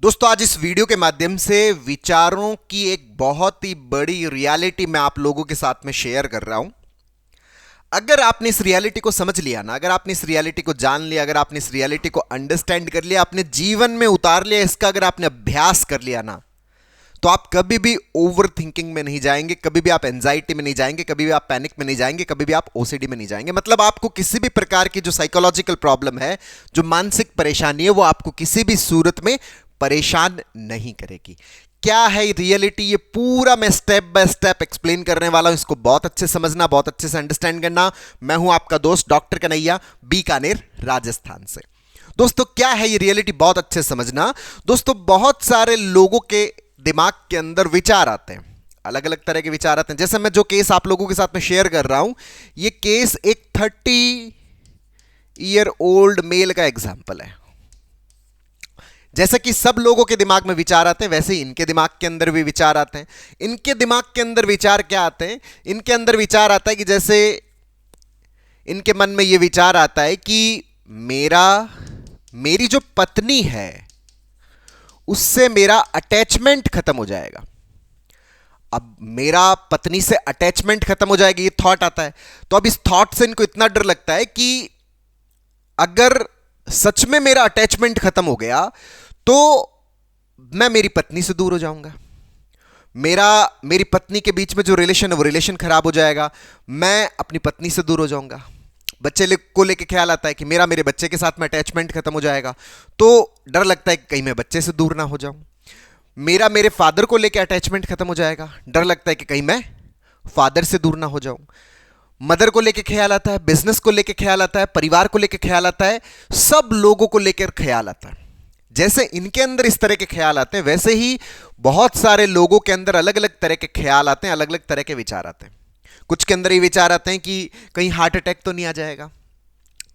दोस्तों आज इस वीडियो के माध्यम से विचारों की एक बहुत ही बड़ी रियलिटी मैं आप लोगों के साथ में शेयर कर रहा हूं। अगर आपने इस रियलिटी को समझ लिया ना, अगर आपने इस रियलिटी को जान लिया, अगर आपने इस रियलिटी को अंडरस्टैंड कर लिया, अपने जीवन में उतार लिया, इसका अगर आपने अभ्यास कर लिया ना, तो आप कभी भी ओवर थिंकिंग में नहीं जाएंगे, कभी भी आप एंजाइटी में नहीं जाएंगे, कभी भी आप पैनिक में नहीं जाएंगे, कभी भी आप ओसीडी में नहीं जाएंगे। मतलब आपको किसी भी प्रकार की जो साइकोलॉजिकल प्रॉब्लम है, जो मानसिक परेशानी है, वो आपको किसी भी सूरत में परेशान नहीं करेगी। क्या है रियलिटी, ये पूरा मैं स्टेप बाय स्टेप एक्सप्लेन करने वाला हूं। इसको बहुत अच्छे से समझना, बहुत अच्छे से अंडरस्टैंड करना। मैं हूं आपका दोस्त डॉक्टर कन्हैया, बीकानेर, राजस्थान से। दोस्तों क्या है ये रियलिटी, बहुत अच्छे से समझना। दोस्तों बहुत सारे लोगों के दिमाग के अंदर विचार आते हैं, अलग अलग तरह के विचार आते हैं। जैसे मैं जो केस आप लोगों के साथ में शेयर कर रहा हूं, ये केस एक 30 ईयर ओल्ड मेल का एग्जाम्पल है। जैसे कि सब लोगों के दिमाग में विचार आते हैं, वैसे ही इनके दिमाग के अंदर भी विचार आते हैं। इनके दिमाग के अंदर विचार क्या आते हैं? इनके अंदर विचार आता है कि जैसे इनके मन में यह विचार आता है कि मेरी जो पत्नी है उससे मेरा अटैचमेंट खत्म हो जाएगा। अब मेरा पत्नी से अटैचमेंट खत्म हो जाएगी, ये थॉट आता है। तो अब इस थॉट से इनको इतना डर लगता है कि अगर सच में मेरा अटैचमेंट खत्म हो गया तो मैं मेरी पत्नी से दूर हो जाऊंगा, मेरी पत्नी के बीच में जो रिलेशन है वो रिलेशन खराब हो जाएगा, मैं अपनी पत्नी से दूर हो जाऊंगा। बच्चे को लेके ख्याल आता है कि मेरे बच्चे के साथ में अटैचमेंट खत्म हो जाएगा, तो डर लगता है कि कहीं मैं बच्चे से दूर ना हो जाऊं। मेरे फादर को लेके अटैचमेंट खत्म हो जाएगा, डर लगता है कि कहीं मैं फादर से दूर ना हो जाऊं। मदर को लेके ख्याल आता है, बिजनेस को लेके ख्याल आता है, परिवार को लेके ख्याल आता है, सब लोगों को लेकर ख्याल आता है। जैसे इनके अंदर इस तरह के ख्याल आते हैं, वैसे ही बहुत सारे लोगों के अंदर अलग अलग तरह के ख्याल आते हैं, अलग अलग तरह के विचार आते हैं। कुछ के अंदर ये विचार आते हैं कि कहीं हार्ट अटैक तो नहीं आ जाएगा।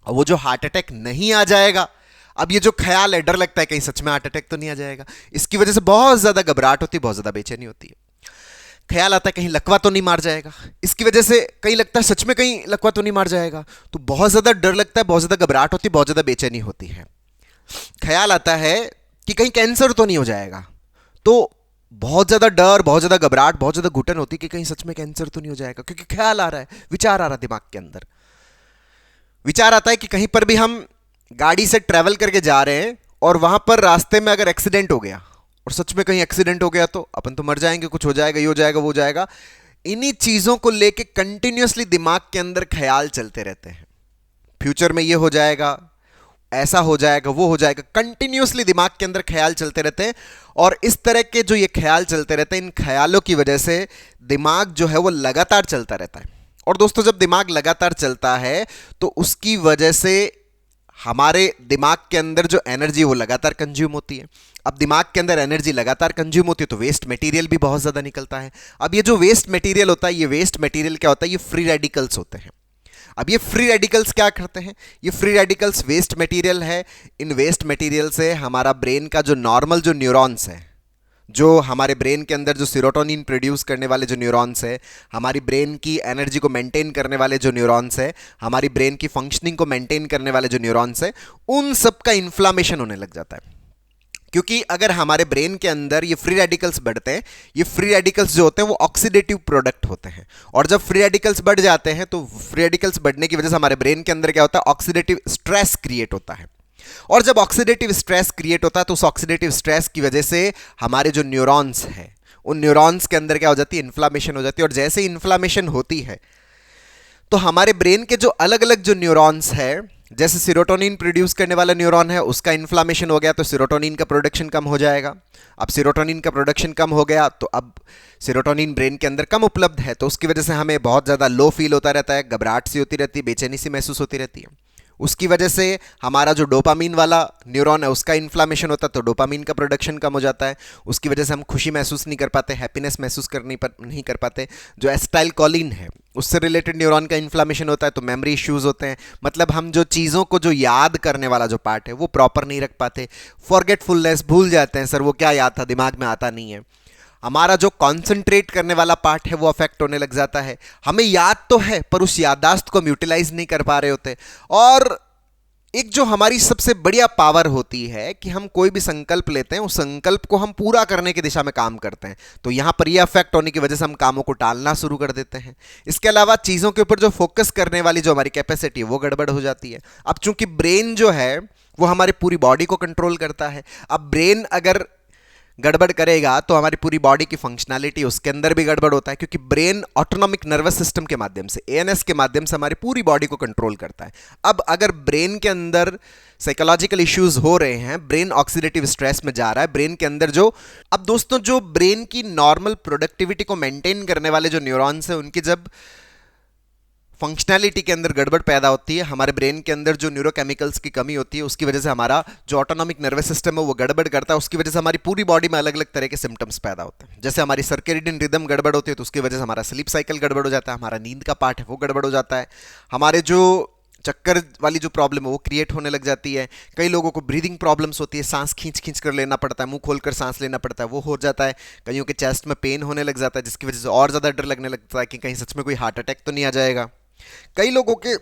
और वो जो हार्ट अटैक नहीं आ जाएगा, अब ये जो ख्याल है, डर लगता है कहीं सच में हार्ट अटैक तो नहीं आ जाएगा। इसकी वजह से बहुत ज्यादा घबराहट होती है, बहुत ज्यादा बेचैनी होती है। ख्याल आता है कहीं लकवा तो नहीं मार जाएगा, इसकी वजह से कहीं लगता है सच में कहीं लकवा तो नहीं मार जाएगा, तो बहुत ज्यादा डर लगता है, बहुत ज्यादा घबराहट होती है, बहुत ज्यादा बेचैनी होती है। ख्याल आता है कि कहीं कैंसर तो नहीं हो जाएगा, तो बहुत ज्यादा डर, बहुत ज्यादा घबराहट, बहुत ज्यादा घुटन होती है कि कहीं सच में कैंसर तो नहीं हो जाएगा, क्योंकि ख्याल आ रहा है, विचार आ रहा है दिमाग के अंदर। विचार आता है कि कहीं पर भी हम गाड़ी से ट्रेवल करके जा रहे हैं और वहां पर रास्ते में अगर एक्सीडेंट हो गया, और सच में कहीं एक्सीडेंट हो गया तो अपन तो मर जाएंगे, कुछ हो जाएगा, ये हो जाएगा, वो हो जाएगा। इन्हीं चीजों को लेके कंटिन्यूअसली दिमाग के अंदर ख्याल चलते रहते हैं। फ्यूचर में ये हो जाएगा, ऐसा हो जाएगा, वो हो जाएगा, कंटिन्यूअसली दिमाग के अंदर ख्याल चलते रहते हैं। और इस तरह के जो ये ख्याल चलते रहते हैं, इन ख्यालों की वजह से दिमाग जो है वो लगातार चलता रहता है। और दोस्तों जब दिमाग लगातार चलता है तो उसकी वजह से हमारे दिमाग के अंदर जो एनर्जी वो लगातार कंज्यूम होती है। अब दिमाग के अंदर एनर्जी लगातार कंज्यूम होती है तो वेस्ट मटेरियल भी बहुत ज़्यादा निकलता है। अब ये जो वेस्ट मटेरियल होता है, ये वेस्ट मटेरियल क्या होता है? ये फ्री रेडिकल्स होते हैं। अब ये फ्री रेडिकल्स क्या करते हैं? ये फ्री रेडिकल्स वेस्ट मटेरियल है। इन वेस्ट मटेरियल से हमारा ब्रेन का जो नॉर्मल जो न्यूरॉन्स है, जो हमारे ब्रेन के अंदर जो सीरोटोनिन प्रोड्यूस करने वाले जो न्यूरॉन्स है, हमारी ब्रेन की एनर्जी को मेंटेन करने वाले जो न्यूरॉन्स है, हमारी ब्रेन की फंक्शनिंग को मेंटेन करने वाले जो न्यूरॉन्स है, उन सब का इन्फ्लामेशन होने लग जाता है। क्योंकि अगर हमारे ब्रेन के अंदर ये फ्री रेडिकल्स बढ़ते हैं, ये फ्री रेडिकल्स जो होते हैं वो ऑक्सीडेटिव प्रोडक्ट होते हैं, और जब फ्री रेडिकल्स बढ़ जाते हैं तो फ्री रेडिकल्स बढ़ने की वजह से हमारे ब्रेन के अंदर क्या होता है? ऑक्सीडेटिव स्ट्रेस क्रिएट होता है। और जब ऑक्सीडेटिव स्ट्रेस क्रिएट होता है तो उस ऑक्सीडेटिव स्ट्रेस की वजह से हमारे जो न्यूरॉन्स हैं, उन न्यूरॉन्स के अंदर क्या हो जाती है? इन्फ्लामेशन हो जाती है। और जैसे ही इन्फ्लामेशन होती है तो हमारे ब्रेन के जो अलग अलग जो न्यूरॉन्स है, जैसे सीरोटोनिन प्रोड्यूस करने वाला न्यूरॉन है, उसका इन्फ्लामेशन हो गया तो सीरोटोनिन का प्रोडक्शन कम हो जाएगा। अब सीरोटोनिन का प्रोडक्शन कम हो गया तो अब सीरोटोनिन ब्रेन के अंदर कम उपलब्ध है, तो उसकी वजह से हमें बहुत ज़्यादा लो फील होता रहता है, घबराहट सी होती रहती है, बेचैनी सी महसूस होती रहती है। उसकी वजह से हमारा जो डोपामीन वाला न्यूरॉन है उसका इन्फ्लामेशन होता है, तो डोपामीन का प्रोडक्शन कम हो जाता है। उसकी वजह से हम खुशी महसूस नहीं कर पाते, हैप्पीनेस महसूस नहीं कर पाते। जो एसिटाइल कोलिन है उससे रिलेटेड न्यूरॉन का इन्फ्लामेशन होता है, तो मेमोरी इश्यूज होते हैं। मतलब हम जो चीज़ों को जो याद करने वाला जो पार्ट है वो प्रॉपर नहीं रख पाते, फॉरगेटफुलनेस, भूल जाते हैं, सर वो क्या याद था, दिमाग में आता नहीं है। हमारा जो कॉन्सेंट्रेट करने वाला पार्ट है वो अफेक्ट होने लग जाता है। हमें याद तो है पर उस याददाश्त को हम यूटिलाइज नहीं कर पा रहे होते। और एक जो हमारी सबसे बढ़िया पावर होती है कि हम कोई भी संकल्प लेते हैं, उस संकल्प को हम पूरा करने की दिशा में काम करते हैं, तो यहां पर यह अफेक्ट होने की वजह से हम कामों को टालना शुरू कर देते हैं। इसके अलावा चीजों के ऊपर जो फोकस करने वाली जो हमारी कैपेसिटी है वो गड़बड़ हो जाती है। अब चूंकि ब्रेन जो है वो हमारी पूरी बॉडी को कंट्रोल करता है, अब ब्रेन अगर गड़बड़ करेगा तो हमारी पूरी बॉडी की फंक्शनैलिटी उसके अंदर भी गड़बड़ होता है, क्योंकि ब्रेन ऑटोनॉमिक नर्वस सिस्टम के माध्यम से, एएनएस के माध्यम से हमारी पूरी बॉडी को कंट्रोल करता है। अब अगर ब्रेन के अंदर साइकोलॉजिकल इश्यूज हो रहे हैं, ब्रेन ऑक्सीडेटिव स्ट्रेस में जा रहा है, ब्रेन के अंदर जो, अब दोस्तों जो ब्रेन की नॉर्मल प्रोडक्टिविटी को मेंटेन करने वाले जो न्यूरॉन्स हैं उनकी जब फंक्शनैलिटी के अंदर गड़बड़ पैदा होती है, हमारे ब्रेन के अंदर जो न्यूरोकेमिकल्स की कमी होती है उसकी वजह से हमारा जो ऑटोनॉमिक नर्वस सिस्टम है वो गड़बड़ करता है, उसकी वजह से हमारी पूरी बॉडी में अलग अलग तरह के सिम्टम्स पैदा होते हैं। जैसे हमारी सर्केडियन रिदम गड़बड़ होती है तो उसकी वजह से हमारा स्लीप साइकिल गड़बड़ हो जाता है, हमारा नींद का पार्ट है वो गड़बड़ हो जाता है, हमारे जो चक्कर वाली जो प्रॉब्लम है वो क्रिएट होने लग जाती है। कई लोगों को ब्रीदिंग प्रॉब्लम्स होती है, सांस खींच खींच कर लेना पड़ता है, मुंह खोलकर सांस लेना पड़ता है, वो हो जाता है। कईयों के चेस्ट में पेन होने लग जाता है जिसकी वजह से और ज़्यादा डर लगने लगता है कि कहीं सच में कोई हार्ट अटैक तो नहीं आ जाएगा। कई लोगों के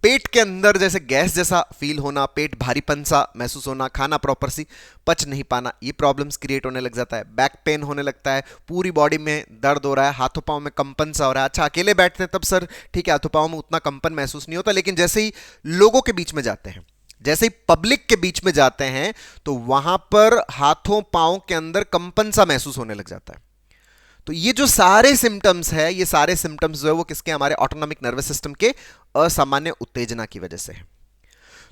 पेट के अंदर जैसे गैस जैसा फील होना, पेट भारीपन सा महसूस होना, खाना प्रॉपर सी पच नहीं पाना, ये प्रॉब्लम्स क्रिएट होने लग जाता है। बैक पेन होने लगता है, पूरी बॉडी में दर्द हो रहा है, हाथों पांव में कंपन सा हो रहा है। अच्छा अकेले बैठते हैं तब सर ठीक है हाथों पांव में उतना कंपन महसूस नहीं होता, लेकिन जैसे ही लोगों के बीच में जाते हैं, जैसे ही पब्लिक के बीच में जाते हैं तो वहां पर हाथों पांव के अंदर कंपन सा महसूस होने लग जाता है। तो ये जो सारे सिम्टम्स है, ये सारे सिम्टम्स जो है वो किसके, हमारे ऑटोनॉमिक नर्वस सिस्टम के असामान्य उत्तेजना की वजह से है।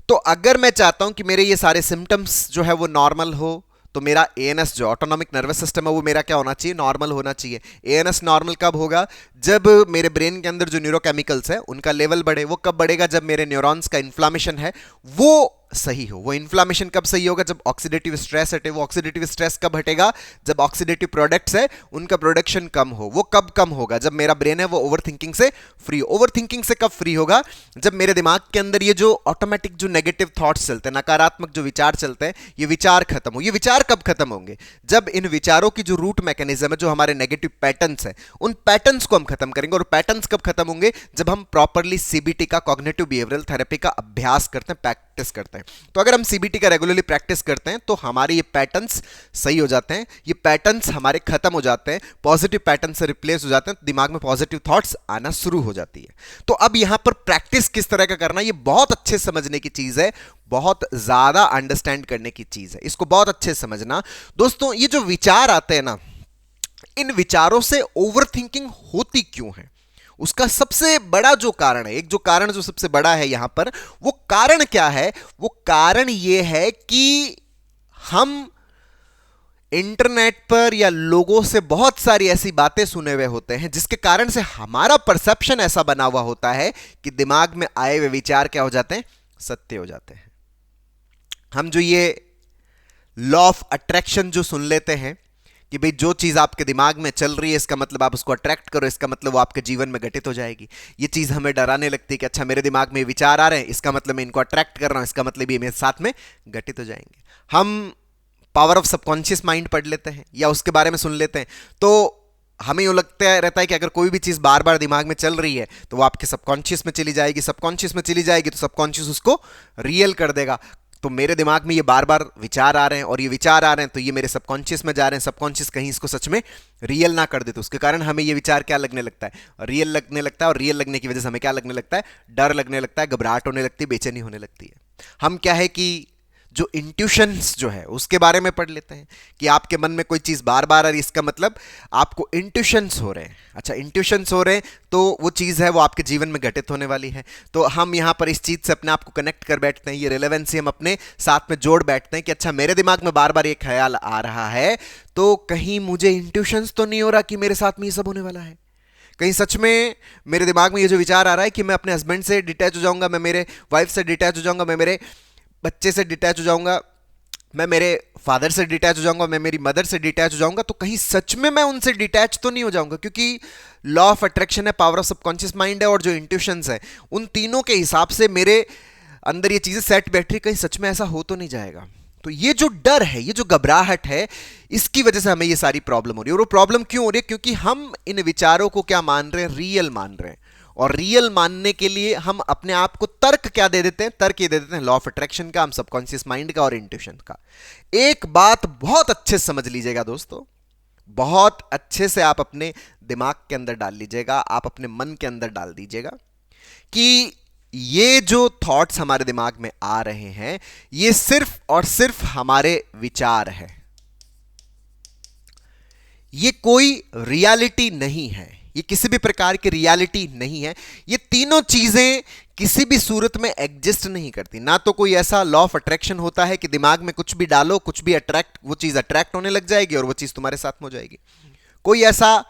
तो अगर मैं चाहता हूं कि मेरे ये सारे सिम्टम्स जो है वो नॉर्मल हो, तो मेरा एएनएस जो ऑटोनॉमिक नर्वस सिस्टम है वो मेरा क्या होना चाहिए, नॉर्मल होना चाहिए। एएनएस नॉर्मल कब होगा, जब मेरे ब्रेन के अंदर जो न्यूरोकेमिकल्स है उनका लेवल बढ़े। वो कब बढ़ेगा, जब मेरे न्यूरॉन्स का इन्फ्लामेशन है वो सही हो। वो इन्फ्लामेशन कब सही होगा, जब ऑक्सीडेटिव स्ट्रेस हटे। वो ऑक्सीडेटिव स्ट्रेस कब हटेगा, जब ऑक्सीडेटिव प्रोडक्ट्स है उनका प्रोडक्शन कम हो। वो कब कम होगा, जब मेरा ब्रेन है वो ओवर थिंकिंग से फ्री। ओवर थिंकिंग से कब फ्री होगा, जब मेरे दिमाग के अंदर ये जो ऑटोमेटिक जो नेगेटिव थॉट्स चलते हैं, नकारात्मक जो विचार चलते हैं, ये विचार खत्म हो। ये विचार कब खत्म होंगे, जब इन विचारों की जो रूट मैकेनिज्म है, जो हमारे नेगेटिव पैटर्न्स है, उन पैटर्न्स को हम खत्म करेंगे। और पैटर्न्स कब खत्म होंगे, जब हम प्रॉपरली सीबीटी का, कॉग्निटिव बिहेवियरल थेरेपी का अभ्यास करते हैं, प्रैक्टिस करते हैं। तो अगर हम सीबीटी का रेगुलरली प्रैक्टिस करते हैं तो हमारे ये पैटर्न्स सही हो जाते हैं, ये पैटर्न्स हमारे खत्म हो जाते हैं, पॉजिटिव पैटर्न से रिप्लेस हो जाते हैं, दिमाग में पॉजिटिव थॉट्स आना शुरू हो जाती है। तो अब यहां पर प्रैक्टिस किस तरह का करना, ये बहुत अच्छे समझने की चीज है, बहुत ज्यादा अंडरस्टैंड करने की चीज है, इसको बहुत अच्छे से समझना। दोस्तों ये जो विचार आते हैं ना, इन विचारों से ओवर थिंकिंग होती क्यों है, उसका सबसे बड़ा जो कारण है, एक जो कारण जो सबसे बड़ा है यहां पर, वो कारण क्या है, वो कारण ये है कि हम इंटरनेट पर या लोगों से बहुत सारी ऐसी बातें सुने हुए होते हैं जिसके कारण से हमारा परसेप्शन ऐसा बना हुआ होता है कि दिमाग में आए हुए विचार क्या हो जाते हैं, सत्य हो जाते हैं। हम जो ये लॉ ऑफ अट्रैक्शन जो सुन लेते हैं कि भाई जो चीज आपके दिमाग में चल रही है इसका मतलब आप उसको अट्रैक्ट करो, इसका मतलब वो आपके जीवन में घटित हो जाएगी। ये चीज हमें डराने लगती है कि अच्छा मेरे दिमाग में विचार आ रहे हैं, इसका मतलब मैं इनको अट्रैक्ट कर रहा हूं, इसका मतलब ये मेरे साथ में घटित हो जाएंगे। हम पावर ऑफ सबकॉन्शियस माइंड पढ़ लेते हैं या उसके बारे में सुन लेते हैं तो हमें यूँ लगता रहता है कि अगर कोई भी चीज़ बार बार दिमाग में चल रही है तो वो आपके सबकॉन्शियस में चली जाएगी, सबकॉन्शियस में चली जाएगी तो सबकॉन्शियस उसको रियल कर देगा। तो मेरे दिमाग में ये बार बार विचार आ रहे हैं और ये विचार आ रहे हैं तो ये मेरे सबकॉन्शियस में जा रहे हैं, सबकॉन्शियस कहीं इसको सच में रियल ना कर दे तो उसके कारण हमें ये विचार क्या लगने लगता है, रियल लगने लगता है। और रियल लगने की वजह से हमें क्या लगने लगता है, डर लगने लगता है, घबराहट होने लगती है, बेचैनी होने लगती है। हम क्या है कि जो इंट्यूशंस जो है उसके बारे में पढ़ लेते हैं कि आपके मन में कोई चीज़ बार बार आ रही है, इसका मतलब आपको इंट्यूशंस हो रहे हैं। अच्छा इंट्यूशंस हो रहे हैं तो वो चीज़ है वो आपके जीवन में घटित होने वाली है। तो हम यहाँ पर इस चीज़ से अपने आप को कनेक्ट कर बैठते हैं, ये रिलेवेंसी हम अपने साथ में जोड़ बैठते हैं कि अच्छा मेरे दिमाग में बार बार ये ख्याल आ रहा है तो कहीं मुझे इंट्यूशंस तो नहीं हो रहा कि मेरे साथ में ये सब होने वाला है। कहीं सच में मेरे दिमाग में ये जो विचार आ रहा है कि मैं अपने हस्बैंड से डिटैच हो जाऊंगा, मैं मेरे वाइफ से डिटैच हो जाऊंगा, मैं मेरे बच्चे से डिटैच हो जाऊंगा, मैं मेरे फादर से डिटैच हो जाऊंगा, मैं मेरी मदर से डिटैच हो जाऊंगा, तो कहीं सच में मैं उनसे डिटैच तो नहीं हो जाऊंगा। क्योंकि लॉ ऑफ अट्रैक्शन है, पावर ऑफ सबकॉन्शियस माइंड है और जो इंट्यूशंस है, उन तीनों के हिसाब से मेरे अंदर ये चीज़ें सेट बैठ रही, कहीं सच में ऐसा हो तो नहीं जाएगा। तो ये जो डर है, ये जो घबराहट है, इसकी वजह से हमें ये सारी प्रॉब्लम हो रही है। और वो प्रॉब्लम क्यों हो रही है, क्योंकि हम इन विचारों को क्या मान रहे हैं, रियल मान रहे हैं। और रियल मानने के लिए हम अपने आप को तर्क क्या दे देते हैं? तर्क ये दे देते हैं लॉ ऑफ अट्रैक्शन का, हम सबकॉन्शियस माइंड का और इंट्यूशन का। एक बात बहुत अच्छे से समझ लीजिएगा दोस्तों, बहुत अच्छे से आप अपने दिमाग के अंदर डाल लीजिएगा, आप अपने मन के अंदर डाल दीजिएगा कि ये जो थॉट्स हमारे दिमाग में आ रहे हैं ये सिर्फ और सिर्फ हमारे विचार है, ये कोई रियलिटी नहीं है, ये किसी भी प्रकार की रियलिटी नहीं है। ये तीनों चीजें किसी भी सूरत में एग्जिस्ट नहीं करती। ना तो कोई ऐसा लॉ ऑफ अट्रैक्शन होता है कि दिमाग में कुछ भी डालो, कुछ भी अट्रैक्ट, वो चीज अट्रैक्ट होने लग जाएगी और वो चीज तुम्हारे साथ में हो जाएगी। कोई ऐसा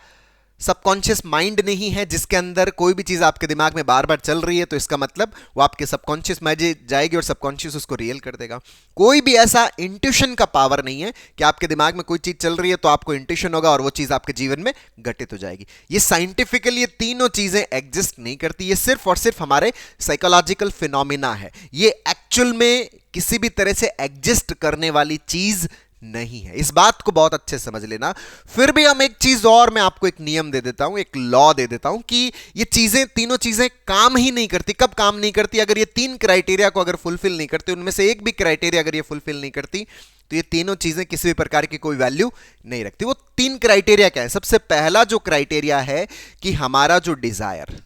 सबकॉन्शियस माइंड नहीं है जिसके अंदर कोई भी चीज आपके दिमाग में बार बार चल रही है तो इसका मतलब वो आपके सबकॉन्शियस में जाएगी और सबकॉन्शियस उसको रियल कर देगा। कोई भी ऐसा इंट्यूशन का पावर नहीं है कि आपके दिमाग में कोई चीज चल रही है तो आपको इंट्यूशन होगा और वो चीज आपके जीवन में घटित हो जाएगी। ये साइंटिफिकली ये तीनों चीजें एग्जिस्ट नहीं करती, ये सिर्फ और सिर्फ हमारे साइकोलॉजिकल फिनोमिना है। ये एक्चुअल में किसी भी तरह से एग्जिस्ट करने वाली चीज नहीं है, इस बात को बहुत अच्छे से समझ लेना। फिर भी हम एक चीज और, मैं आपको एक नियम दे देता हूं, एक लॉ दे देता हूं कि ये चीजें, तीनों चीजें काम ही नहीं करती। कब काम नहीं करती? अगर ये तीन क्राइटेरिया को अगर फुलफिल नहीं करती, उनमें से एक भी क्राइटेरिया अगर ये फुलफिल नहीं करती तो ये तीनों चीजें किसी भी प्रकार की कोई वैल्यू नहीं रखती। वो तीन क्राइटेरिया क्या है? सबसे पहला जो क्राइटेरिया है कि हमारा जो डिजायर,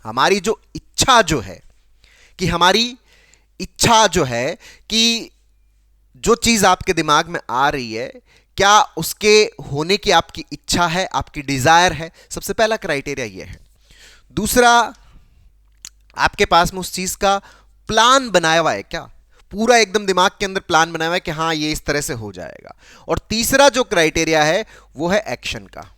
हमारी जो इच्छा जो है, कि हमारी इच्छा जो है कि जो चीज आपके दिमाग में आ रही है क्या उसके होने की आपकी इच्छा है, आपकी डिजायर है। सबसे पहला क्राइटेरिया यह है। दूसरा, आपके पास में उस चीज का प्लान बनाया हुआ है क्या? पूरा एकदम दिमाग के अंदर प्लान बनाया हुआ है कि हाँ ये इस तरह से हो जाएगा। और तीसरा जो क्राइटेरिया है वो है एक्शन का।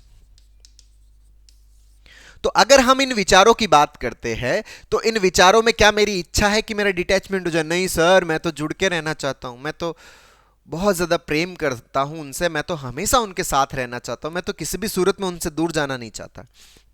तो अगर हम इन विचारों की बात करते हैं तो इन विचारों में क्या मेरी इच्छा है कि मेरा डिटैचमेंट हो जाए? नहीं सर, मैं तो जुड़ के रहना चाहता हूं, मैं तो बहुत ज़्यादा प्रेम करता हूं उनसे, मैं तो हमेशा उनके साथ रहना चाहता हूं, मैं तो किसी भी सूरत में उनसे दूर जाना नहीं चाहता।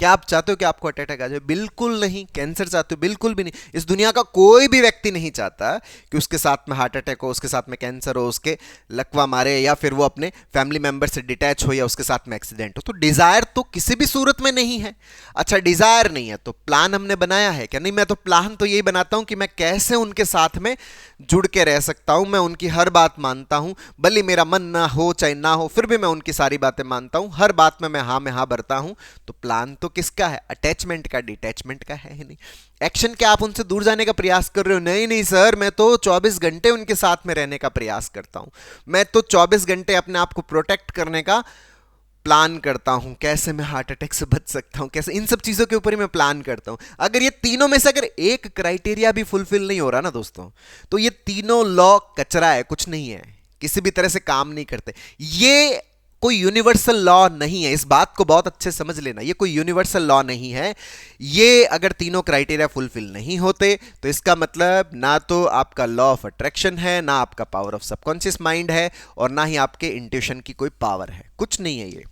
क्या आप चाहते हो कि आपको हार्ट अटैक आ जाए? बिल्कुल नहीं। कैंसर चाहते हो? बिल्कुल भी नहीं। इस दुनिया का कोई भी व्यक्ति नहीं चाहता कि उसके साथ में हार्ट अटैक हो, उसके साथ में कैंसर हो, उसके लकवा मारे, या फिर वो अपने फैमिली मेंबर से डिटैच हो, या उसके साथ में एक्सीडेंट हो। तो डिजायर तो किसी भी सूरत में नहीं है। अच्छा, डिजायर नहीं है तो प्लान हमने बनाया है क्या? नहीं, मैं तो प्लान तो यही बनाता हूं कि मैं कैसे उनके साथ में जुड़ के रह सकता हूं, मैं उनकी हर बात मानता हूं, भले मेरा मन ना हो चाहे ना हो, फिर भी मैं उनकी सारी बातें मानता हूं, हर बात में मैं हाँ भरता हूं। तो प्लान तो किसका है? अटैचमेंट का, डिटैचमेंट का है ही नहीं। एक्शन क्या? आप उनसे दूर जाने का प्रयास कर रहे हो? नहीं नहीं सर, मैं तो 24 घंटे उनके साथ में रहने का प्रयास करता हूं, मैं तो 24 घंटे अपने आप को प्रोटेक्ट करने का प्लान करता हूं, कैसे मैं हार्ट अटैक से बच सकता हूं, कैसे, इन सब चीजों के ऊपर ही मैं प्लान करता हूं। अगर ये तीनों में से अगर एक क्राइटेरिया भी फुलफिल नहीं हो रहा ना दोस्तों, तो ये तीनों लॉ कचरा है, कुछ नहीं है, किसी भी तरह से काम नहीं करते। ये कोई यूनिवर्सल लॉ नहीं है, इस बात को बहुत अच्छे से समझ लेना। ये कोई यूनिवर्सल लॉ नहीं है। ये अगर तीनों क्राइटेरिया फुलफिल नहीं होते तो इसका मतलब ना तो आपका लॉ ऑफ अट्रैक्शन है, ना आपका पावर ऑफ सबकॉन्शियस माइंड है, और ना ही आपके इंट्यूशन की कोई पावर है। कुछ नहीं है ये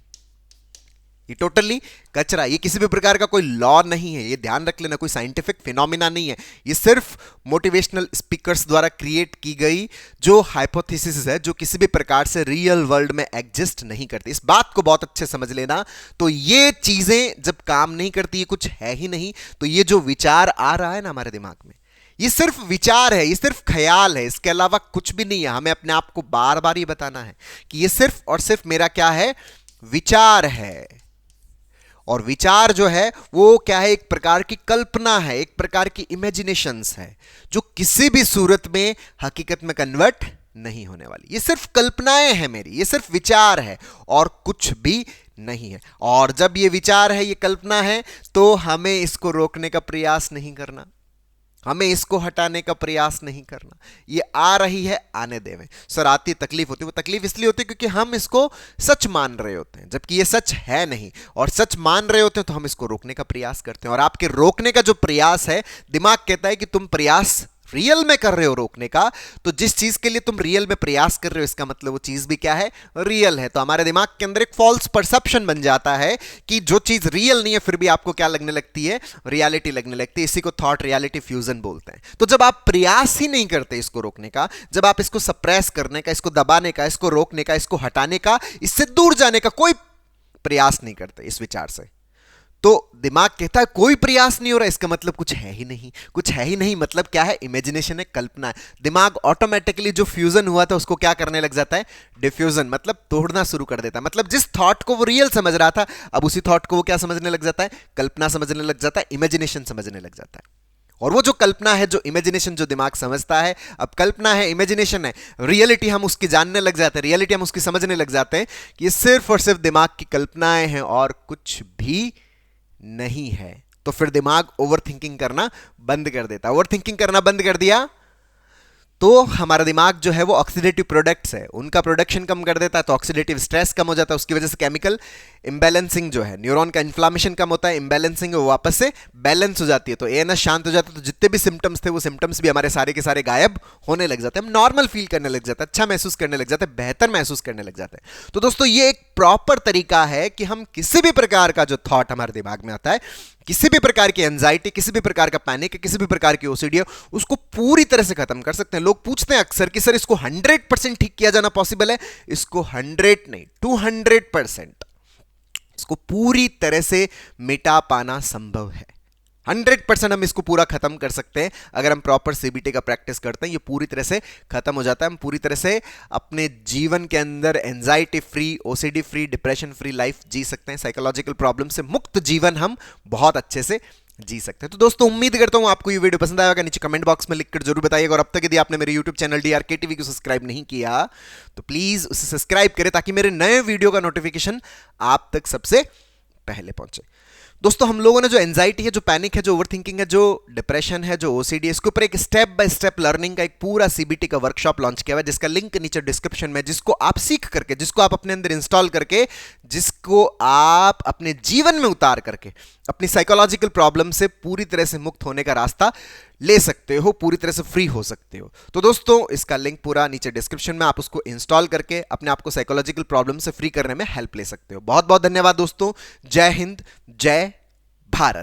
टोटली कचरा। ये किसी भी प्रकार का कोई लॉ नहीं है, ये ध्यान रख लेना। कोई साइंटिफिक फिनोमिना नहीं है, ये सिर्फ मोटिवेशनल स्पीकर्स द्वारा क्रिएट की गई जो हाइपोथेसिस है, जो किसी भी प्रकार से रियल वर्ल्ड में एग्जिस्ट नहीं करती। इस बात को बहुत अच्छे समझ लेना। तो ये चीजें जब काम नहीं करती, ये कुछ है ही नहीं, तो ये जो विचार आ रहा है ना हमारे दिमाग में, ये सिर्फ विचार है, ये सिर्फ ख्याल है, इसके अलावा कुछ भी नहीं है। हमें अपने आप को बार बार ये बताना है कि ये सिर्फ और सिर्फ मेरा क्या है? विचार है। और विचार जो है वो क्या है? एक प्रकार की कल्पना है, एक प्रकार की इमेजिनेशंस है, जो किसी भी सूरत में हकीकत में कन्वर्ट नहीं होने वाली। ये सिर्फ कल्पनाएं हैं मेरी, ये सिर्फ विचार है और कुछ भी नहीं है। और जब ये विचार है, ये कल्पना है, तो हमें इसको रोकने का प्रयास नहीं करना, हमें इसको हटाने का प्रयास नहीं करना। ये आ रही है, आने देवें। सर आती तकलीफ होती है, वो तकलीफ इसलिए होती है क्योंकि हम इसको सच मान रहे होते हैं, जबकि ये सच है नहीं। और सच मान रहे होते हैं तो हम इसको रोकने का प्रयास करते हैं। और आपके रोकने का जो प्रयास है, दिमाग कहता है कि तुम प्रयास रियल में कर रहे हो रोकने का, तो जिस चीज के लिए तुम रियल में प्रयास कर रहे हो, इसका मतलब वो चीज भी क्या है? रियल है। तो हमारे दिमाग के अंदर एक फॉल्स परसेप्शन बन जाता है कि जो चीज रियल नहीं है फिर भी आपको क्या लगने लगती है? रियलिटी लगने लगती है। इसी को थॉट रियलिटी फ्यूजन बोलते हैं। तो जब आप प्रयास ही नहीं करते इसको रोकने का, जब आप इसको सप्रेस करने का, इसको दबाने का, इसको रोकने का, इसको हटाने का, इससे दूर जाने का कोई प्रयास नहीं करते इस विचार से, तो दिमाग कहता है कोई प्रयास नहीं हो रहा, इसका मतलब कुछ है ही नहीं। कुछ है ही नहीं मतलब क्या है? इमेजिनेशन है, कल्पना है। दिमाग ऑटोमेटिकली जो फ्यूजन हुआ था उसको क्या करने लग जाता है? डिफ्यूजन, मतलब तोड़ना शुरू कर देता है। मतलब जिस थॉट को वो रियल समझ रहा था, अब उसी थॉट को वो क्या समझने लग जाता है? कल्पना समझने लग जाता है, इमेजिनेशन समझने लग जाता है। और वो जो कल्पना है, जो इमेजिनेशन जो दिमाग समझता है, अब कल्पना है, इमेजिनेशन है, रियलिटी हम उसकी जानने लग जाते हैं, रियलिटी हम उसकी समझने लग जाते हैं कि ये सिर्फ और सिर्फ दिमाग की कल्पनाएं हैं और कुछ भी नहीं है। तो फिर दिमाग ओवर थिंकिंग करना बंद कर देता है। ओवर थिंकिंग करना बंद कर दिया तो हमारा दिमाग जो है वो ऑक्सीडेटिव प्रोडक्ट्स है उनका प्रोडक्शन कम कर देता है, तो ऑक्सीडेटिव स्ट्रेस कम हो जाता है, उसकी वजह से केमिकल इम्बैलेंसिंग जो है, न्यूरॉन का इन्फ्लामेशन कम होता है, इम्बैलेंसिंग वो वापस से बैलेंस हो जाती है, तो एएनएस शांत हो जाता है, तो जितने भी सिम्टम्स थे वो सिम्टम्स भी हमारे सारे के सारे गायब होने लग जाते हैं, हम नॉर्मल फील करने लग जाते हैं, अच्छा महसूस करने लग जाते हैं, बेहतर महसूस करने लग जाते हैं। तो दोस्तों ये एक प्रॉपर तरीका है कि हम किसी भी प्रकार का जो थॉट हमारे दिमाग में आता है, किसी भी प्रकार की एंजाइटी, किसी भी प्रकार का पैनिक, किसी भी प्रकार की ओसीडी है, उसको पूरी तरह से खत्म कर सकते हैं। लोग पूछते हैं अक्सर कि सर इसको 100% ठीक किया जाना पॉसिबल है? इसको 100 नहीं, 200% इसको पूरी तरह से मिटा पाना संभव है। 100% हम इसको पूरा खत्म कर सकते हैं अगर हम प्रॉपर सीबीटी का प्रैक्टिस करते हैं। ये पूरी तरह से खत्म हो जाता है। हम पूरी तरह से अपने जीवन के अंदर anxiety free, OCD free, depression free life जी सकते हैं। साइकोलॉजिकल प्रॉब्लम से मुक्त जीवन हम बहुत अच्छे से जी सकते हैं। तो दोस्तों उम्मीद करता हूं आपको ये वीडियो पसंद आया होगा। नीचे कमेंट बॉक्स में लिखकर जरूर बताइएगा, और अब तक यदि आपने मेरे यूट्यूब चैनल डीआरके टीवी को सब्सक्राइब नहीं किया तो प्लीज उसे सब्सक्राइब करें ताकि मेरे नए वीडियो का नोटिफिकेशन आप तक सबसे पहले पहुंचे। दोस्तों हम लोगों ने जो एंजाइटी है, जो पैनिक है, जो ओवरथिंकिंग है, जो डिप्रेशन है, जो ओसीडी है, इसके ऊपर एक स्टेप बाय स्टेप लर्निंग का एक पूरा सीबीटी का वर्कशॉप लॉन्च किया हुआ है, जिसका लिंक नीचे डिस्क्रिप्शन में, जिसको आप सीख करके, जिसको आप अपने अंदर इंस्टॉल करके, जिसको आप अपने जीवन में उतार करके अपनी साइकोलॉजिकल प्रॉब्लम से पूरी तरह से मुक्त होने का रास्ता ले सकते हो, पूरी तरह से फ्री हो सकते हो। तो दोस्तों इसका लिंक पूरा नीचे डिस्क्रिप्शन में, आप उसको इंस्टॉल करके अपने आप को साइकोलॉजिकल प्रॉब्लम से फ्री करने में हेल्प ले सकते हो। बहुत बहुत धन्यवाद दोस्तों। जय हिंद, जय भारत।